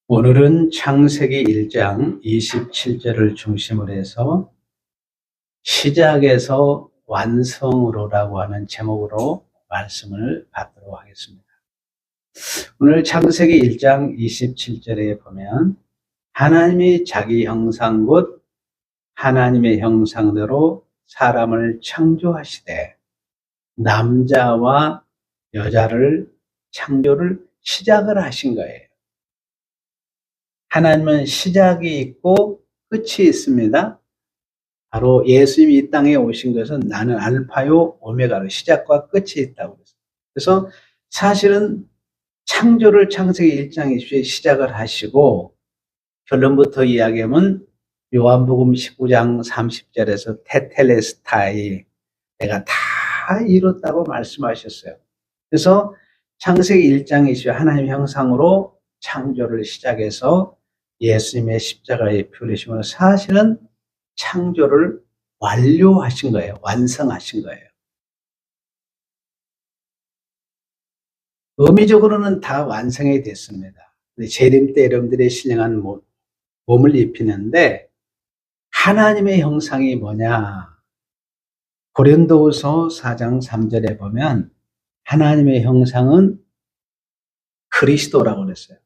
오늘은 창세기 1장 27절을 중심으로 해서 시작에서 완성으로라고 하는 제목으로 말씀을 받도록 하겠습니다. 오늘 창세기 1장 27절에 보면 하나님이 자기 형상 곧 하나님의 형상대로 사람을 창조하시되 남자와 여자를 창조를 시작을 하신 거예요. 하나님은 시작이 있고 끝이 있습니다. 바로 예수님이 이 땅에 오신 것은 나는 알파요 오메가로 시작과 끝이 있다고 했어요. 그래서 사실은 창조를 창세기 1장 20절에 시작을 하시고 결론부터 이야기하면 요한복음 19장 30절에서 테텔레스타이 내가 다 이뤘다고 말씀하셨어요. 그래서 창세기 1장 20절 하나님 형상으로 창조를 시작해서 예수님의 십자가의 피흘리심으로 사실은 창조를 완료하신 거예요. 완성하신 거예요. 의미적으로는 다 완성이 됐습니다. 재림 때 여러분들이 신령한 몸을 입히는데 하나님의 형상이 뭐냐? 고린도후서 4장 3절에 보면 하나님의 형상은 그리스도라고 그랬어요.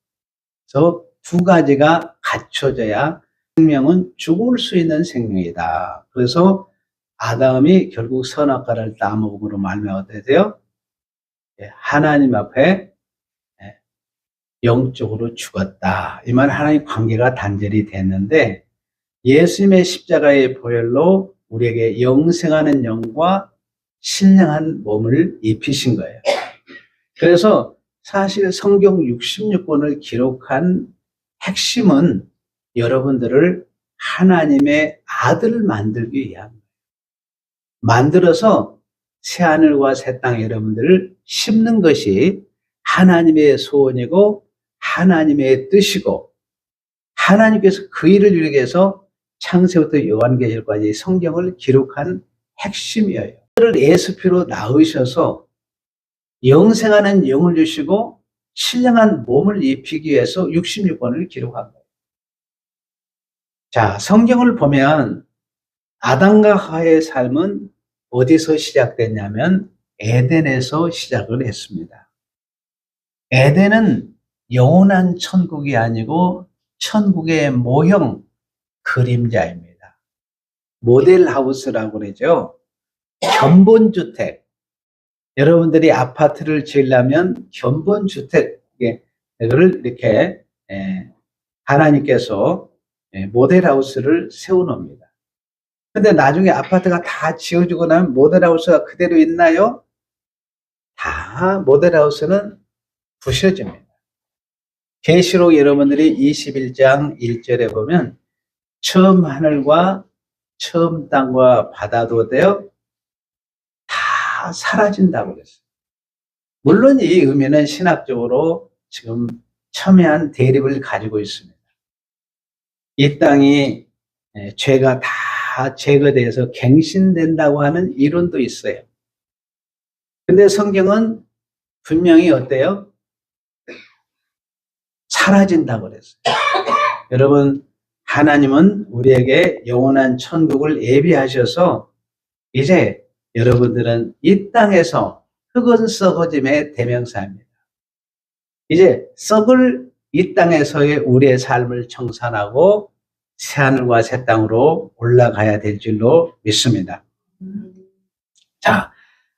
그래서 두 가지가 갖춰져야 생명은 죽을 수 있는 생명이다. 그래서 아담이 결국 선악과를 따먹음으로 말미암아 어떻게 돼요? 하나님 앞에 영적으로 죽었다. 이 말 하나님 관계가 단절이 됐는데 예수님의 십자가의 보혈로 우리에게 영생하는 영과 신령한 몸을 입히신 거예요. 그래서 사실 성경 66권을 기록한 핵심은 여러분들을 하나님의 아들을 만들기 위함입니다. 만들어서 새하늘과 새 땅 여러분들을 심는 것이 하나님의 소원이고 하나님의 뜻이고 하나님께서 그 일을 이루기 위해서 창세부터 요한계시록까지 성경을 기록한 핵심이에요. 그를 예수 피로 낳으셔서 영생하는 영을 주시고 신령한 몸을 입히기 위해서 66권을 기록한 거예요. 자, 성경을 보면 아담과 하와의 삶은 어디서 시작됐냐면 에덴에서 시작을 했습니다. 에덴은 영원한 천국이 아니고 천국의 모형, 그림자입니다. 모델하우스라고 그러죠. 견본주택. 여러분들이 아파트를 지으려면 견본주택을 이렇게 하나님께서 모델하우스를 세워놓습니다. 근데 나중에 아파트가 다 지어지고 나면 모델하우스가 그대로 있나요? 다 모델하우스는 부셔집니다. 계시록 여러분들이 21장 1절에 보면 처음 하늘과 처음 땅과 바다도 되어 다 사라진다고 그랬어요. 물론 이 의미는 신학적으로 지금 첨예한 대립을 가지고 있습니다. 이 땅이 죄가 다 제거돼서 갱신된다고 하는 이론도 있어요. 근데 성경은 분명히 어때요? 사라진다고 그랬어요. 여러분, 하나님은 우리에게 영원한 천국을 예비하셔서 이제 여러분들은 이 땅에서 흙은 썩어짐의 대명사입니다. 이제 썩을 이 땅에서의 우리의 삶을 청산하고 새하늘과 새 땅으로 올라가야 될 줄로 믿습니다. 자,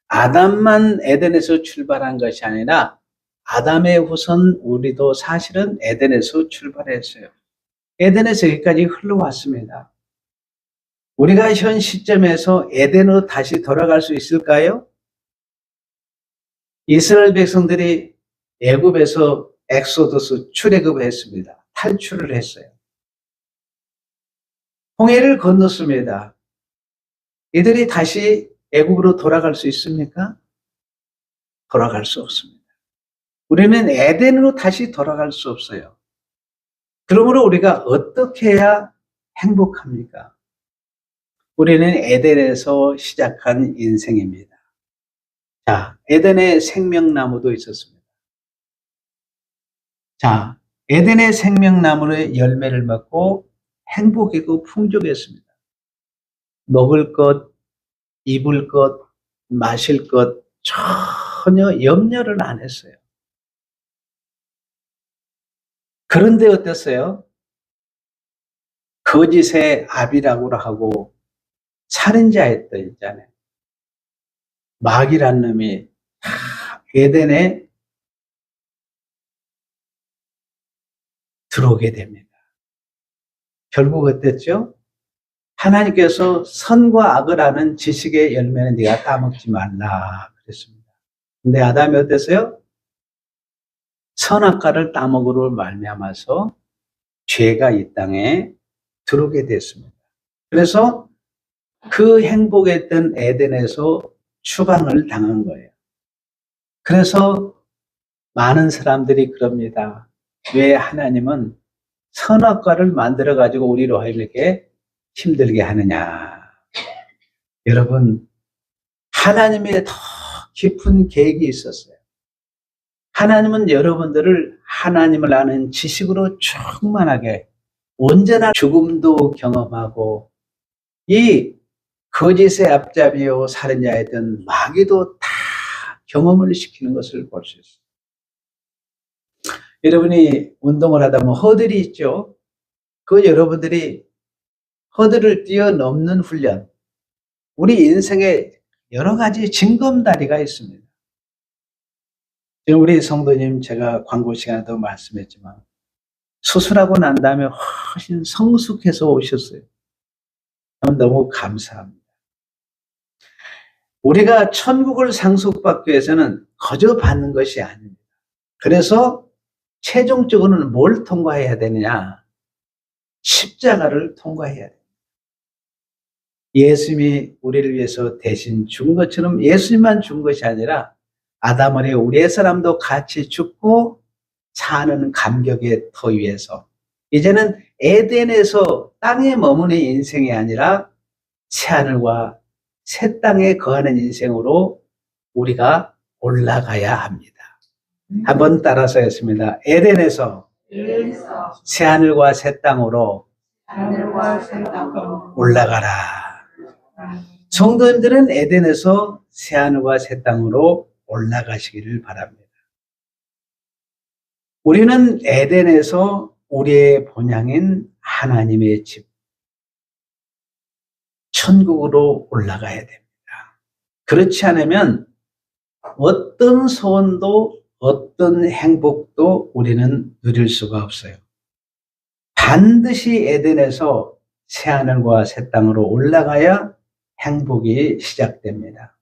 아담만 에덴에서 출발한 것이 아니라 아담의 후손 우리도 사실은 에덴에서 출발했어요. 에덴에서 여기까지 흘러왔습니다. 우리가 현 시점에서 에덴으로 다시 돌아갈 수 있을까요? 이스라엘 백성들이 애굽에서 엑소더스 출애굽했습니다. 탈출을 했어요. 홍해를 건넜습니다. 이들이 다시 애굽으로 돌아갈 수 있습니까? 돌아갈 수 없습니다. 우리는 에덴으로 다시 돌아갈 수 없어요. 그러므로 우리가 어떻게 해야 행복합니까? 우리는 에덴에서 시작한 인생입니다. 자, 에덴에 생명나무도 있었습니다. 자, 에덴의 생명나무의 열매를 먹고 행복이고 풍족했습니다. 먹을 것, 입을 것, 마실 것 전혀 염려를 안 했어요. 그런데 어땠어요? 거짓의 아비라고 하고 살인자였던 있잖아요. 마귀란 놈이 에덴에 들어오게 됩니다. 결국 어땠죠? 하나님께서 선과 악을 아는 지식의 열매는 네가 따먹지 말라 그랬습니다. 근데 아담이 어땠어요? 선악과를 따먹으로 말미암아서 죄가 이 땅에 들어오게 됐습니다. 그래서 그 행복했던 에덴에서 추방을 당한 거예요. 그래서 많은 사람들이 그럽니다. 왜 하나님은 선악과를 만들어 가지고 우리로 하여금 이렇게 힘들게 하느냐. 여러분, 하나님의 더 깊은 계획이 있었어요. 하나님은 여러분들을 하나님을 아는 지식으로 충만하게 온전한 죽음도 경험하고 이 거짓의 앞잡이요 살인자였던 마귀도 다 경험을 시키는 것을 볼 수 있어요. 여러분이 운동을 하다 보면 허들이 있죠. 그 여러분들이 허들을 뛰어넘는 훈련, 우리 인생에 여러 가지 징검다리가 있습니다. 우리 성도님 제가 광고 시간에도 말씀했지만 수술하고 난 다음에 훨씬 성숙해서 오셨어요. 너무 감사합니다. 우리가 천국을 상속받기 위해서는 거저 받는 것이 아닙니다. 그래서 최종적으로는 뭘 통과해야 되느냐? 십자가를 통과해야 됩니다. 예수님이 우리를 위해서 대신 죽은 것처럼 예수님만 죽은 것이 아니라 아담을 우리 사람도 같이 죽고 사는 감격의 터 위에서 이제는 에덴에서 땅에 머무는 인생이 아니라 새하늘과 새 땅에 거하는 인생으로 우리가 올라가야 합니다. 한번 따라서 했습니다. 에덴에서 새하늘과 새 땅으로 올라가라. 성도님들은 에덴에서 새하늘과 새 땅으로 올라가시기를 바랍니다. 우리는 에덴에서 우리의 본향인 하나님의 집, 천국으로 올라가야 됩니다. 그렇지 않으면 어떤 소원도 어떤 행복도 우리는 누릴 수가 없어요. 반드시 에덴에서 새하늘과 새 땅으로 올라가야 행복이 시작됩니다.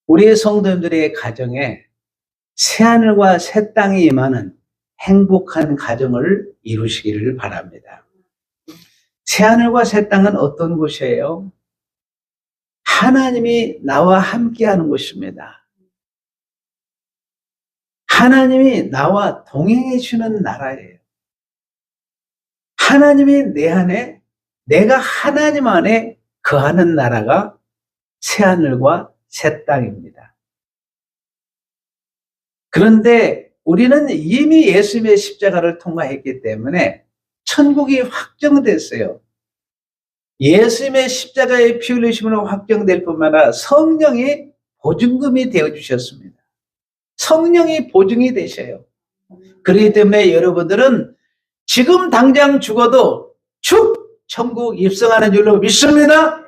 우리의 성도님들의 가정에 새하늘과 새 땅이 임하는 행복한 가정을 이루시기를 바랍니다. 새하늘과 새 땅은 어떤 곳이에요? 하나님이 나와 함께하는 곳입니다. 하나님이 나와 동행해 주는 나라예요. 하나님이 내 안에, 내가 하나님 안에 거하는 나라가 새하늘과 새 땅입니다. 그런데 우리는 이미 예수님의 십자가를 통과했기 때문에 천국이 확정됐어요. 예수님의 십자가의 피 흘리심으로 확정될 뿐만 아니라 성령이 보증금이 되어주셨습니다. 성령이 보증이 되셔요. 그렇기 때문에 여러분들은 지금 당장 죽어도 축 천국 입성하는 줄로 믿습니다.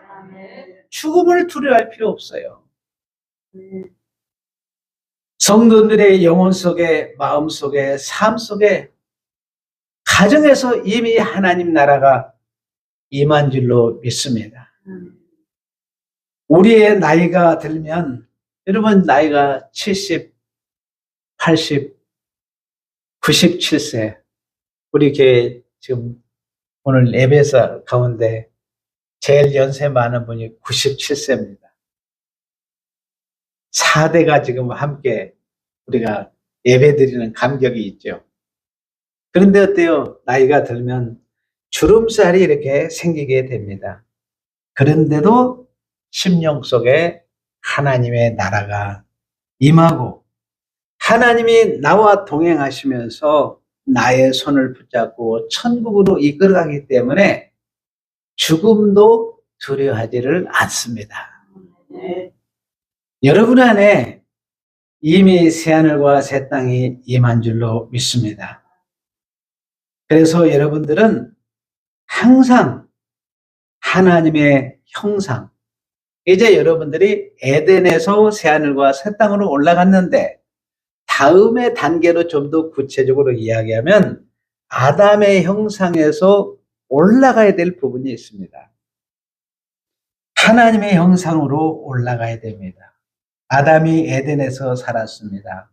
죽음을 두려워할 필요 없어요. 성도들의 영혼 속에, 마음 속에, 삶 속에, 가정에서 이미 하나님 나라가 임한 줄로 믿습니다. 우리의 나이가 들면, 여러분 나이가 70, 80, 97세, 우리 교회 지금 오늘 예배사 가운데 제일 연세 많은 분이 97세입니다. 4대가 지금 함께 우리가 예배드리는 감격이 있죠. 그런데 어때요? 나이가 들면 주름살이 이렇게 생기게 됩니다. 그런데도 심령 속에 하나님의 나라가 임하고 하나님이 나와 동행하시면서 나의 손을 붙잡고 천국으로 이끌어가기 때문에 죽음도 두려워하지를 않습니다. 여러분 안에 이미 새하늘과 새 땅이 임한 줄로 믿습니다. 그래서 여러분들은 항상 하나님의 형상, 이제 여러분들이 에덴에서 새하늘과 새 땅으로 올라갔는데 다음의 단계로 좀 더 구체적으로 이야기하면 아담의 형상에서 올라가야 될 부분이 있습니다. 하나님의 형상으로 올라가야 됩니다. 아담이 에덴에서 살았습니다.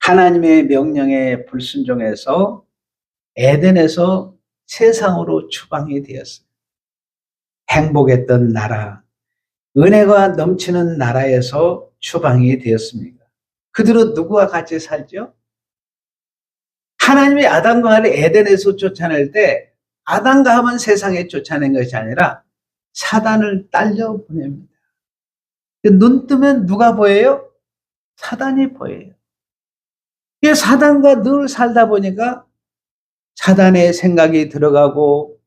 하나님의 명령에 불순종해서 에덴에서 세상으로 추방이 되었습니다. 행복했던 나라, 은혜가 넘치는 나라에서 추방이 되었습니다. 그들은 누구와 같이 살죠? 하나님이 아담과 하와를 에덴에서 쫓아낼 때 아담과 하와는 세상에 쫓아낸 것이 아니라 사단을 딸려 보냅니다. 눈 뜨면 누가 보여요? 사단이 보여요. 사단과 늘 살다 보니까 사단의 생각이 들어가고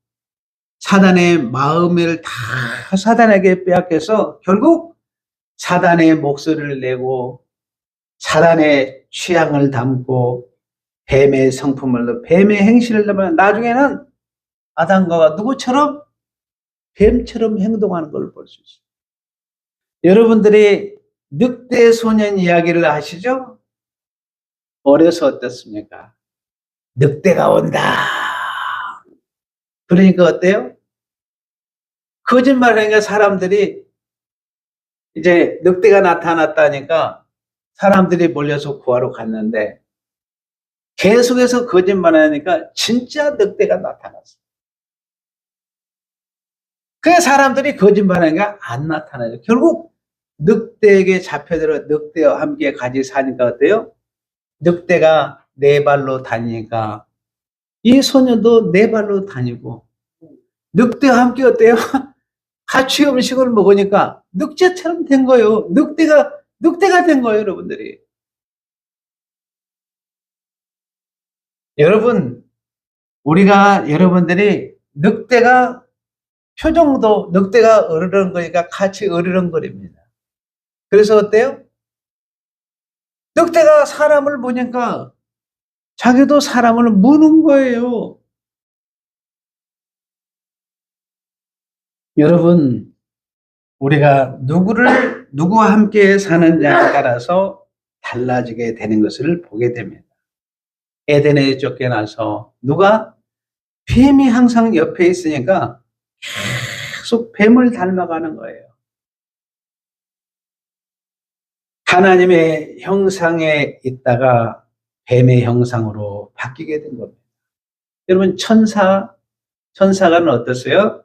사단의 마음을 다 사단에게 빼앗겨서 결국 사단의 목소리를 내고 사단의 취향을 담고 뱀의 성품을, 뱀의 행실을 담으면 나중에는 아담과 누구처럼? 뱀처럼 행동하는 걸 볼 수 있어요. 여러분들이 늑대 소년 이야기를 아시죠? 어려서 어떻습니까? 늑대가 온다. 그러니까 어때요? 거짓말하니까 사람들이 이제 늑대가 나타났다니까 사람들이 몰려서 구하러 갔는데 계속해서 거짓말하니까 진짜 늑대가 나타났어요. 그 사람들이 거짓말하니까 안 나타나죠. 결국 늑대에게 잡혀들어 늑대와 함께 같이 사니까 어때요? 늑대가 네 발로 다니니까 이 소년도 네 발로 다니고 늑대와 함께 어때요? 같이 음식을 먹으니까 늑대처럼 된 거예요. 늑대가 된 거예요, 여러분들이. 여러분, 여러분들이 늑대가 표정도 늑대가 으르렁거리니까 같이 으르렁거립니다. 그래서 어때요? 늑대가 사람을 보니까 자기도 사람을 무는 거예요. 여러분, 우리가 누구와 함께 사느냐에 따라서 달라지게 되는 것을 보게 됩니다. 에덴에 쫓겨나서 뱀이 항상 옆에 있으니까 계속 뱀을 닮아가는 거예요. 하나님의 형상에 있다가 뱀의 형상으로 바뀌게 된 겁니다. 여러분, 천사가 어떠세요?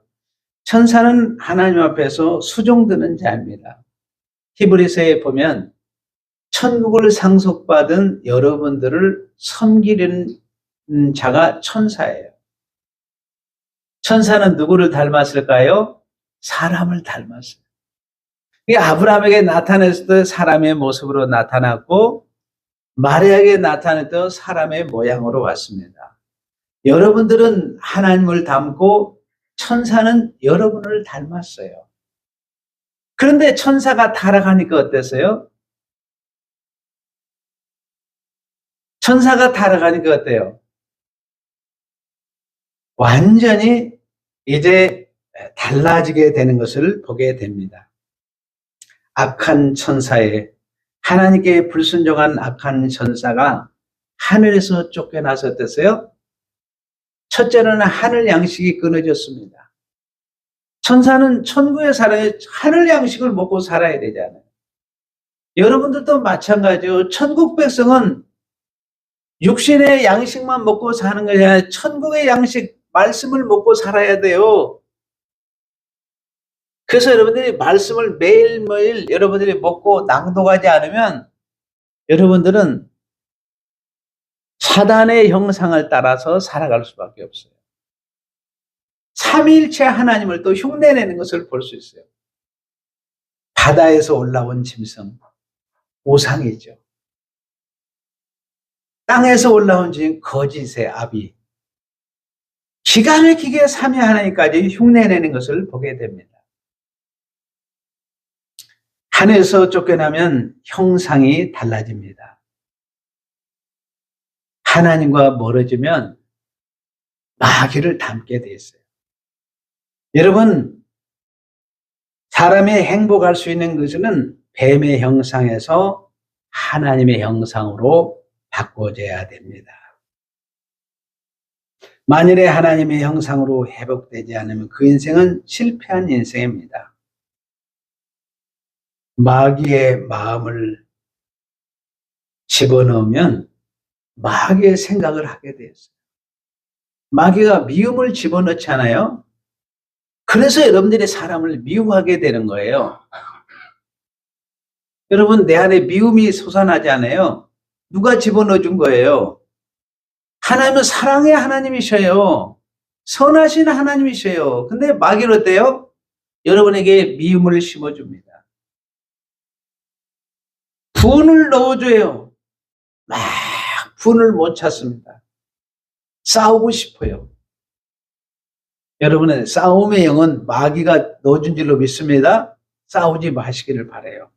천사는 하나님 앞에서 수종드는 자입니다. 히브리서에 보면 천국을 상속받은 여러분들을 섬기는 자가 천사예요. 천사는 누구를 닮았을까요? 사람을 닮았어요. 아브라함에게 나타냈을 때 사람의 모습으로 나타났고 마리아에게 나타낼 때 사람의 모양으로 왔습니다. 여러분들은 하나님을 닮고 천사는 여러분을 닮았어요. 그런데 천사가 타락하니까 어땠어요? 천사가 타락하니까 어때요? 완전히 이제 달라지게 되는 것을 보게 됩니다. 악한 천사에 하나님께 불순종한 악한 천사가 하늘에서 쫓겨나서 어땠어요? 첫째는 하늘 양식이 끊어졌습니다. 천사는 천국에 살아야 하늘 양식을 먹고 살아야 되잖아요. 여러분들도 마찬가지요. 천국 백성은 육신의 양식만 먹고 사는 것이 아니라 천국의 양식, 말씀을 먹고 살아야 돼요. 그래서 여러분들이 말씀을 매일매일 여러분들이 먹고 낭독하지 않으면 여러분들은 사단의 형상을 따라서 살아갈 수밖에 없어요. 삼위일체 하나님을 또 흉내내는 것을 볼 수 있어요. 바다에서 올라온 짐승, 우상이죠. 땅에서 올라온 주인 거짓의 아비. 기가 막히게 삼위 하나님까지 흉내내는 것을 보게 됩니다. 하늘에서 쫓겨나면 형상이 달라집니다. 하나님과 멀어지면 마귀를 닮게 돼 있어요. 여러분, 사람이 행복할 수 있는 것은 뱀의 형상에서 하나님의 형상으로 바꿔줘야 됩니다. 만일에 하나님의 형상으로 회복되지 않으면 그 인생은 실패한 인생입니다. 마귀의 마음을 집어넣으면 마귀의 생각을 하게 되었어요. 마귀가 미움을 집어넣잖아요. 그래서 여러분들이 사람을 미워하게 되는 거예요. 여러분, 내 안에 미움이 솟아나지 않아요? 누가 집어넣어 준 거예요? 하나님은 사랑의 하나님이셔요. 선하신 하나님이셔요. 근데 마귀는 어때요? 여러분에게 미움을 심어줍니다. 분을 넣어줘요. 막 분을 못 찾습니다. 싸우고 싶어요. 여러분의 싸움의 영은 마귀가 넣어준 줄로 믿습니다. 싸우지 마시기를 바라요.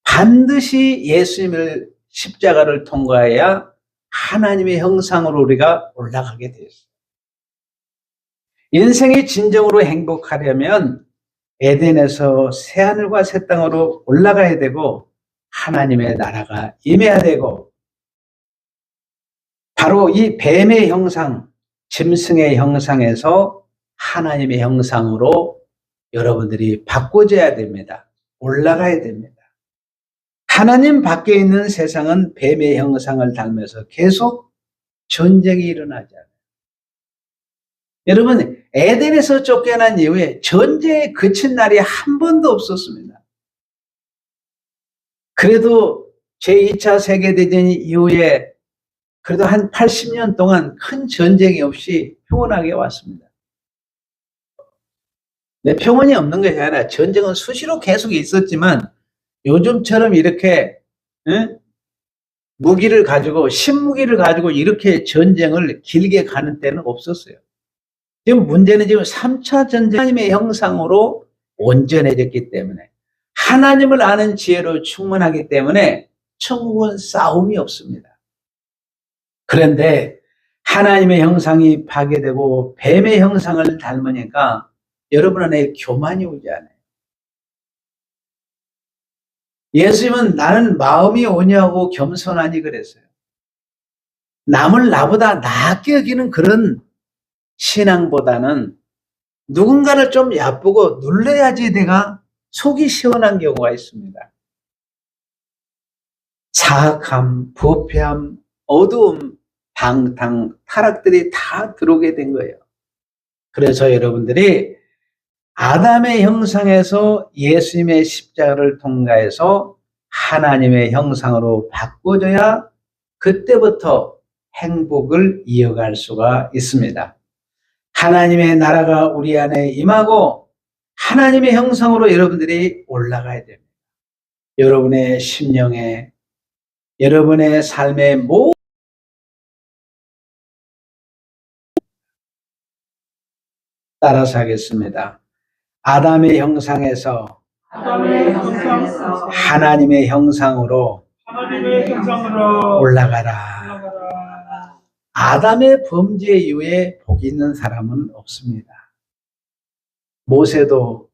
반드시 예수님을 십자가를 통과해야 하나님의 형상으로 우리가 올라가게 되었어요. 인생이 진정으로 행복하려면 에덴에서 새하늘과 새 땅으로 올라가야 되고 하나님의 나라가 임해야 되고 바로 이 뱀의 형상, 짐승의 형상에서 하나님의 형상으로 여러분들이 바꿔줘야 됩니다. 올라가야 됩니다. 하나님 밖에 있는 세상은 뱀의 형상을 닮아서 계속 전쟁이 일어나잖아요. 여러분, 에덴에서 쫓겨난 이후에 전쟁에 그친 날이 한 번도 없었습니다. 그래도 제2차 세계대전 이후에 그래도 한 80년 동안 큰 전쟁이 없이 평온하게 왔습니다. 네, 평온이 없는 것이 아니라 전쟁은 수시로 계속 있었지만 요즘처럼 이렇게 무기를 가지고 신무기를 가지고 이렇게 전쟁을 길게 가는 때는 없었어요. 지금 문제는 지금 3차 전쟁 하나님의 형상으로 온전해졌기 때문에 하나님을 아는 지혜로 충만하기 때문에 천국은 싸움이 없습니다. 그런데 하나님의 형상이 파괴되고 뱀의 형상을 닮으니까 여러분 안에 교만이 오지 않아요. 예수님은 나는 마음이 온유하고 겸손하니 그랬어요. 남을 나보다 낫게 여기는 그런 신앙보다는 누군가를 좀 얕보고 눌러야지 내가 속이 시원한 경우가 있습니다. 사악함, 부패함, 어두움, 방탕, 타락들이 다 들어오게 된 거예요. 그래서 여러분들이 아담의 형상에서 예수님의 십자가를 통과해서 하나님의 형상으로 바꿔줘야 그때부터 행복을 이어갈 수가 있습니다. 하나님의 나라가 우리 안에 임하고 하나님의 형상으로 여러분들이 올라가야 됩니다. 여러분의 심령에, 여러분의 삶의 모든 따라서 하겠습니다. 아담의 형상에서 하나님의 형상으로 올라가라. 아담의 범죄 이후에 복이 있는 사람은 없습니다. 모세도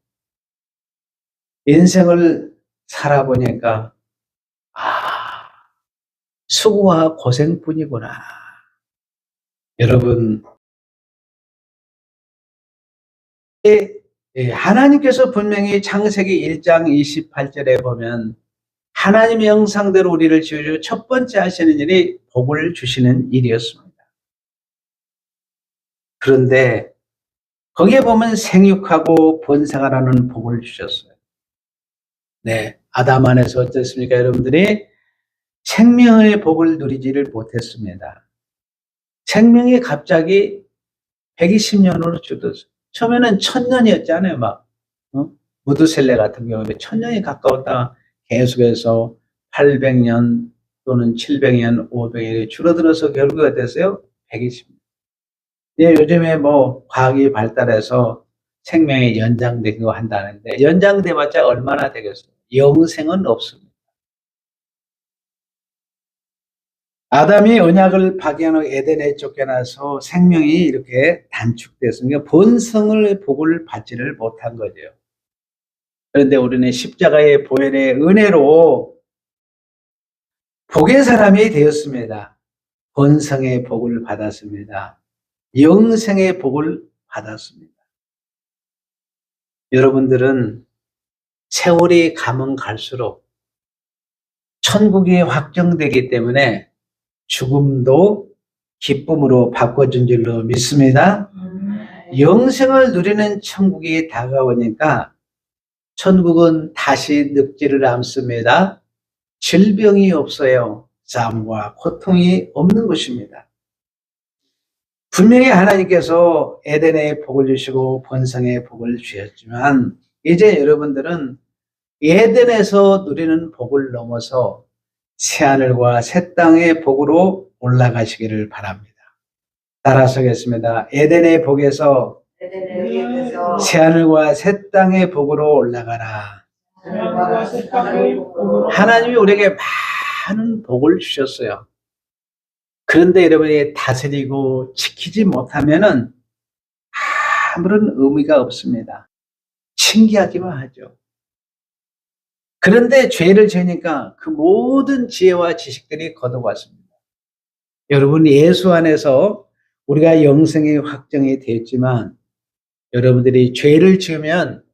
인생을 살아보니까 수고와 고생뿐이구나. 여러분, 하나님께서 분명히 창세기 1장 28절에 보면 하나님의 형상대로 우리를 지어주고 첫 번째 하시는 일이 복을 주시는 일이었습니다. 그런데 거기에 보면 생육하고 번성하라는 복을 주셨어요. 네, 아담 안에서 어떻습니까? 여러분들이 생명의 복을 누리지를 못했습니다. 생명이 갑자기 120년으로 줄어들었어요. 처음에는 1000년이었잖아요. 막 무드셀레 같은 경우에 1000년이 가까웠다가 계속해서 800년, 또는 700년, 500년이 줄어들어서 결국에 어땠어요? 120년. 예, 요즘에 뭐 과학이 발달해서 생명이 연장되고 한다는데 연장돼봤자 얼마나 되겠어요? 영생은 없습니다. 아담이 언약을 파괴하고 에덴에 쫓겨나서 생명이 이렇게 단축됐으니까 본성을 복을 받지를 못한 거죠. 그런데 우리는 십자가의 보혈의 은혜로 복의 사람이 되었습니다. 본성의 복을 받았습니다. 영생의 복을 받았습니다. 여러분들은 세월이 가면 갈수록 천국이 확정되기 때문에 죽음도 기쁨으로 바꿔준 줄로 믿습니다. 영생을 누리는 천국이 다가오니까 천국은 다시 늙지를 않습니다. 질병이 없어요. 싸움과 고통이 없는 것입니다. 분명히 하나님께서 에덴의 복을 주시고 본성의 복을 주셨지만 이제 여러분들은 에덴에서 누리는 복을 넘어서 새하늘과 새 땅의 복으로 올라가시기를 바랍니다. 따라서 하겠습니다. 에덴의 복에서 새하늘과 새 땅의 복으로 올라가라. 하나님이 우리에게 많은 복을 주셨어요. 그런데 여러분이 다스리고 지키지 못하면은 아무런 의미가 없습니다. 신기하기만 하죠. 그런데 죄를 지으니까 그 모든 지혜와 지식들이 걷어왔습니다. 여러분, 예수 안에서 우리가 영생이 확정이 되었지만 여러분들이 죄를 지으면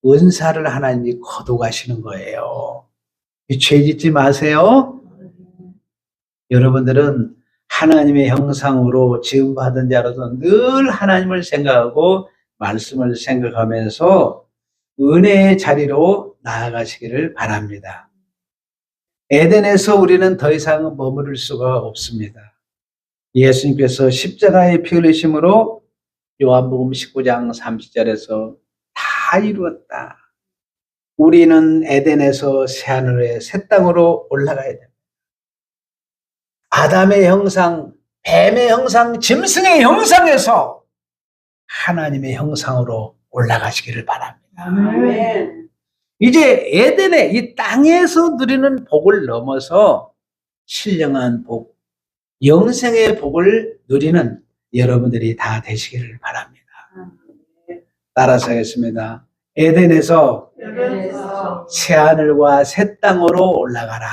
은사를 하나님이 거둬가시는 거예요. 죄 짓지 마세요. 여러분들은 하나님의 형상으로 지음받은 자로서 늘 하나님을 생각하고 말씀을 생각하면서 은혜의 자리로 나아가시기를 바랍니다. 에덴에서 우리는 더 이상 머무를 수가 없습니다. 예수님께서 십자가의 피 흘리심으로 요한복음 19장 30절에서 다 이루었다. 우리는 에덴에서 새하늘의 새 땅으로 올라가야 됩니다. 아담의 형상, 뱀의 형상, 짐승의 형상에서 하나님의 형상으로 올라가시기를 바랍니다. 아멘. 이제 에덴의 이 땅에서 누리는 복을 넘어서 신령한 복, 영생의 복을 누리는 여러분들이 다 되시기를 바랍니다. 따라서 하겠습니다. 에덴에서 새하늘과 새 땅으로 올라가라.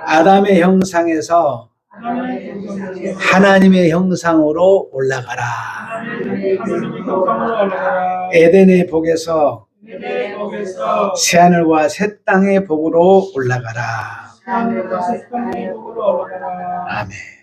아담의 형상에서 하나님의 형상으로 올라가라. 에덴의 복에서 새하늘과 새 땅의 복으로 올라가라. 아멘.